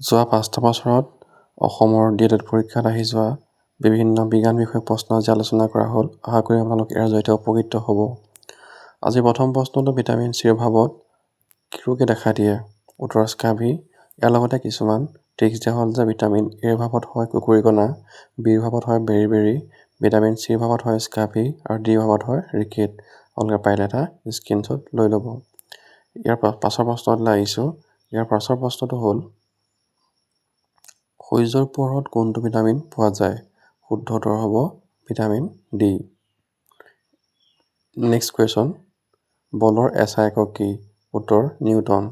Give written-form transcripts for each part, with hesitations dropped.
যোৱা ৫টা বছৰত অসমৰ DELED পৰীক্ষাত আহি যোৱা বিভিন্ন বিজ্ঞান বিষয়ক প্ৰশ্ন আজি আলোচনা কৰা হ'ল। আশা কৰি আপোনালোক ইয়াৰ জৰিয়তে উপকৃত হ'ব। আজি প্ৰথম প্ৰশ্নটো ভিটামিন চিৰ অভাৱত কি ৰোগে দেখা দিয়ে? উত্তৰ স্কাবি। ইয়াৰ লগতে কিছুমান ট্ৰিক্স দিয়া হ'ল যে ভিটামিন এৰ অভাৱত হয় কুকুৰিকণা, বিৰ অভাৱত হয় বেৰি, ভিটামিন চিৰ অভাৱত হয় স্কাবি আৰু ডিৰ অভাৱত হয় ৰিকেট। আপোনালোকে পাৰিলে এটা স্ক্ৰীনশ্বট লৈ ল'ব। ইয়াৰ পাছৰ প্ৰশ্নটোলৈ আহিছোঁ। ইয়াৰ পাছৰ প্ৰশ্নটো হ'ল সূৰ্যৰ পোহৰত কোনটো ভিটামিন পোৱা যায়? শুদ্ধ উত্তৰ হ'ব ভিটামিন ডি। নেক্সট কুৱেশ্যন, বলৰ SI একক কি? উত্তৰ নিউটন।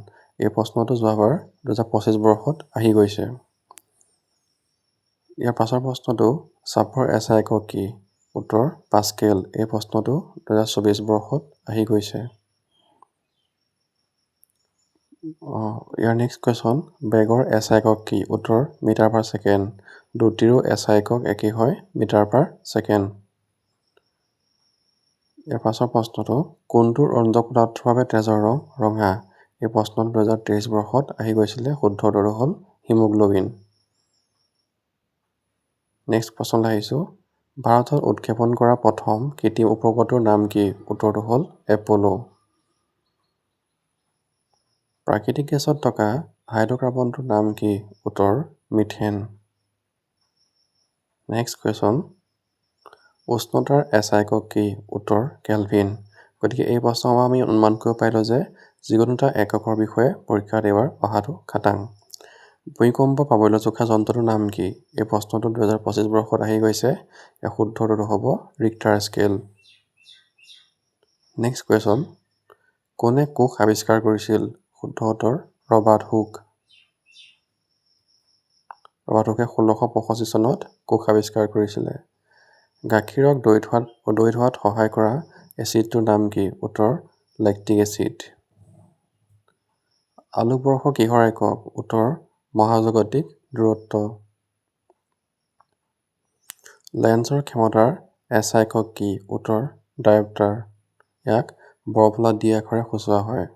এই প্ৰশ্নটো যোৱাবাৰ 2025 বৰ্ষত আহি গৈছে। ইয়াৰ পাছৰ প্ৰশ্নটো চাপৰ SI একক কি? উত্তৰ পাস্কেল। এই প্ৰশ্নটো 2024 বৰ্ষত আহি গৈছে। ইয়াৰ নেক্সট কুৱেশ্যন, বেগৰ SI একক কি? উত্তৰ মিটাৰ পাৰ ছেকেণ্ড। দ্ৰুতিৰো SI একক একেই হয় মিটাৰ পাৰ ছেকেণ্ড। ইয়াৰ পাছৰ প্ৰশ্নটো কোনটো ৰঞ্জক পদাৰ্থৰ বাবে তেজৰ ৰং ৰঙা? এই প্ৰশ্নটো 2023 বৰ্ষত আহি গৈছিলে। শুদ্ধ উত্তৰটো হ'ল হিমোগ্ল'বিন। নেক্সট প্ৰশ্নলৈ আহিছোঁ। ভাৰতত উৎক্ষেপণ কৰা প্ৰথম কৃত্ৰিম উপগ্ৰহটোৰ নাম কি? উত্তৰটো হ'ল এপ'ল'। প্ৰাকৃতিক গেছত থকা হাইড্ৰ'কাৰ্বনটোৰ নাম কি? উত্তৰ মিথেন। নেক্সট কুৱেশ্যন, উষ্ণতাৰ SI একক কি? উত্তৰ কেলভিন। গতিকে এই প্ৰশ্নৰ পৰা আমি অনুমান কৰিব পাৰিলোঁ যে যিকোনো এটা এককৰ বিষয়ে পৰীক্ষাত এইবাৰ অহাটো খাটাং। ভূমিকম্প পাবলৈ জোখা যন্ত্ৰটোৰ নাম কি? এই প্ৰশ্নটো 2025 বৰ্ষত আহি গৈছে। ইয়াৰ শুদ্ধ উত্তৰটো হ'ব ৰিক্টাৰ স্কেল। নেক্সট কুৱেশ্যন, কোনে কোষ আৱিষ্কাৰ কৰিছিল? শুদ্ধ উত্তৰ ৰবাৰ্ট হুক। ৰবাৰ্ট হুকে 1665 চনত কোষ আৱিষ্কাৰ কৰিছিলে। গাখীৰক দৈত হোৱাত সহায় কৰা এচিডটোৰ নাম কি? উত্তৰ লেক্টিক এচিড। আলোকবৰ্ষ কিহৰ একক? উত্তৰ মহাজাগতিক দূৰত্ব। লেন্সৰ ক্ষমতাৰ SI একক কি? উত্তৰ ডায়প্টাৰ। ইয়াক বৰফলাত ডি আখৰে সূচোৱা হয়।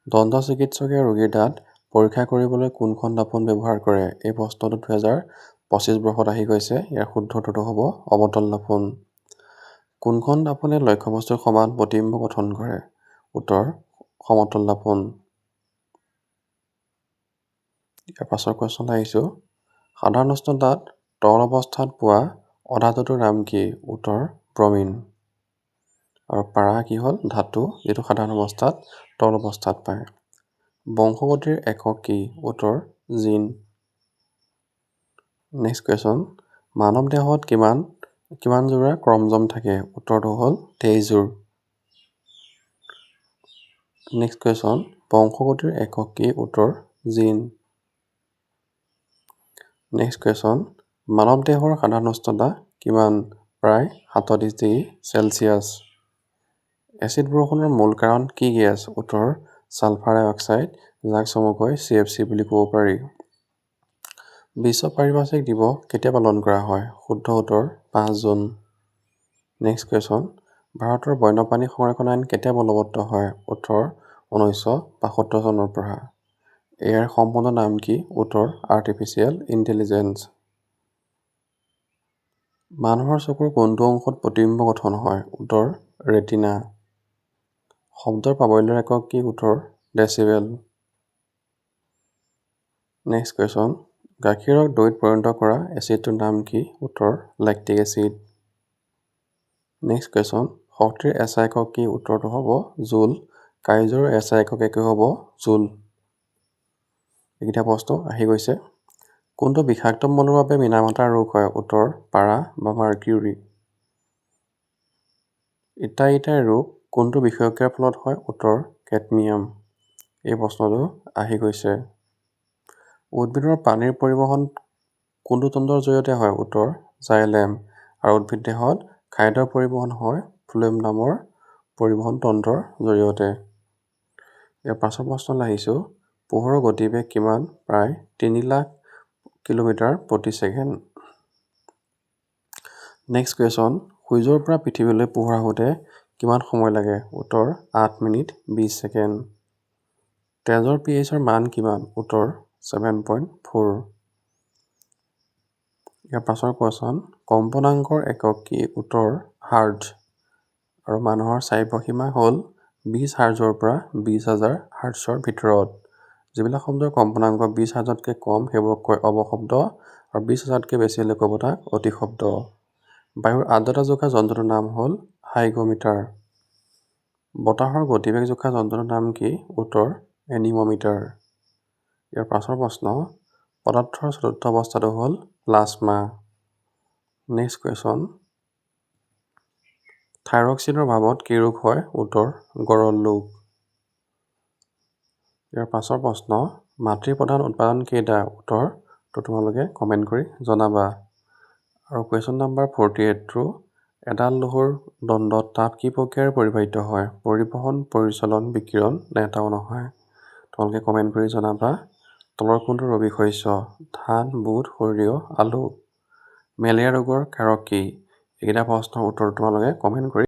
দন্ত চিকিৎসকে ৰোগীৰ দাঁত পৰীক্ষা কৰিবলৈ কোনখন দাপোন ব্যৱহাৰ কৰে? এই প্ৰশ্নটো 2025 বৰ্ষত আহি গৈছে। ইয়াৰ শুদ্ধ উত্তৰটো হ'ব অৱতল দাপোন। কোনখন দাপোনে লক্ষ্যবস্তুৰ সমান প্ৰতিবিম্ব গঠন কৰে? উত্তৰ সমতল দাপোন। ইয়াৰ পাছৰ কুৱেশ্যনলৈ আহিছোঁ। সাধাৰণ উষ্ণতাত তৰল অৱস্থাত পোৱা অধাতুটোৰ নাম কি? উত্তৰ ব্ৰমিন। আৰু পাৰা কি হ'ল? ধাতু, যিটো সাধাৰণ অৱস্থাত তৰল অৱস্থাত পায়। বংশগতিৰ একক কি? উত্তৰ জিন। নেক্সট কুৱেশ্যন, মানৱ দেহত কিমান যোৰা ক্ৰমজম থাকে? উত্তৰটো হ'ল 23 যোৰ। নেক্সট কুৱেশ্যন, বংশগতিৰ একক কি? উত্তৰ জিন। নেক্সট কুৱেশ্যন, মানৱ দেহৰ সাধাৰণ উষ্ণতা কিমান? প্ৰায় 37 ডিগ্ৰী চেলছিয়াছ। এচিড বৰষুণৰ মূল কাৰণ কি গেছ? উত্তৰ ছালফাৰ ডাই অক্সাইড, যাক চমুকৈ CFC বুলি ক'ব পাৰি। বিশ্ব পাৰিপাৰ্শ্বিক দিৱস কেতিয়া পালন কৰা হয়? শুদ্ধ উত্তৰ 5 জুন। নেক্সট কুৱেশ্যন, ভাৰতৰ বন্যপ্ৰাণী সংৰক্ষণ আইন কেতিয়া বলবৎ হয়? উত্তৰ 1975 চনৰ পৰা। ইয়াৰ সম্পূৰ্ণ নাম কি? উত্তৰ আৰ্টিফিচিয়েল ইণ্টেলিজেন্স। মানুহৰ চকুৰ কোনটো অংশত প্ৰতিবিম্ব গঠন হয়? উত্তৰ ৰেটিনা। শব্দৰ প্ৰাবল্যৰ একক কি? উত্তৰ ডেচিবেল। নেক্সট কুৱেশ্যন, গাখীৰক দৈত পৰিণত কৰা এচিডটোৰ নাম কি? উত্তৰ লেক্টিক এচিড। নেক্সট কুৱেশ্যন, শক্তিৰ SI একক কি? উত্তৰটো হ'ব জুল। কাইজৰ SI একক একে হ'ব জুল। এইকেইটা প্ৰশ্ন আহি গৈছে। কোনটো বিষাক্ত মলৰ বাবে মিনামাটাৰ ৰোগ হয়? উত্তৰ পাৰা বা মাৰ্কিউৰি। ইটাই ৰোগ কোনটো বিষয়ক্ৰিয়াৰ ফলত হয়? উত্তৰ কেডমিয়াম। এই প্ৰশ্নটো আহি গৈছে। উদ্ভিদৰ পানীৰ পৰিবহণ কোনটো তন্ত্ৰৰ জৰিয়তে হয়? উত্তৰ জাইলেম। আৰু উদ্ভিদ দেহত খাদ্যৰ পৰিবহণ হয় ফ্লুয়েম নামৰ পৰিবহণ তন্ত্ৰৰ জৰিয়তে। ইয়াৰ পাছৰ প্ৰশ্নলৈ আহিছোঁ। পোহৰৰ গতিবেগ কিমান? প্ৰায় 3 লাখ কিলোমিটাৰ প্ৰতি ছেকেণ্ড। নেক্সট কুৱেশ্যন, সূৰ্যৰ পৰা পৃথিৱীলৈ পোহৰ আহোঁতে কিমান সময় লাগে? উত্তৰ 8 মিনিট 20 ছেকেণ্ড। তেজৰ pH ৰ মান কিমান? উত্তৰ 7.4। ইয়াৰ পাছৰ কোৱেশ্যন, কম্পনাংকৰ একক কি? উত্তৰ হাৰ্জ। আৰু মানুহৰ চাহিদা সীমা হ'ল 20 হাৰ্জৰ পৰা 20,000 হাৰ্জৰ ভিতৰত। যিবিলাক শব্দৰ কম্পনাংক 20 হাৰ্জতকৈ কম সেইবোৰক কয় অৱশব্দ, আৰু 20,000তকৈ বেছি হ'লে ক'ব তাক অতিশব্দ। বায়ুৰ আৰ্দ্ৰতা জোখা যন্ত্ৰটোৰ নাম হ'ল হাইগ্ৰমিটাৰ। বতাহৰ গতিবেগ জোখা যন্ত্ৰটোৰ নাম কি? উত্তৰ এনিমমিটাৰ। ইয়াৰ পাছৰ প্ৰশ্ন, পদাৰ্থৰ চতুৰ্থ অৱস্থাটো হ'ল প্লাজমা। নেক্সট কুৱেশ্যন, থাইৰক্সিনৰ অভাৱত কি ৰোগ হয়? উত্তৰ গৰল ৰোগ। ইয়াৰ পাছৰ প্ৰশ্ন, মাটিৰ প্ৰধান উৎপাদন কেইটা? উত্তৰটো তোমালোকে কমেণ্ট কৰি জনাবা। আৰু কুৱেশ্যন নম্বৰ 48টো, এডাল লৌহৰ দণ্ডত তাপ কি প্ৰক্ৰিয়াৰে পৰিবাহিত হয়? পৰিবহণ, পৰিচলন, বিকিৰণ নে এটাও নহয়? তোমালোকে কমেণ্ট কৰি জনাবা। তলৰ কোনটো ৰবি শস্য? ধান, বুট, সৰিয়হ, আলু। মেলেৰিয়া ৰোগৰ কাৰক কি? এইকেইটা প্ৰশ্নৰ উত্তৰ তোমালোকে কমেণ্ট কৰি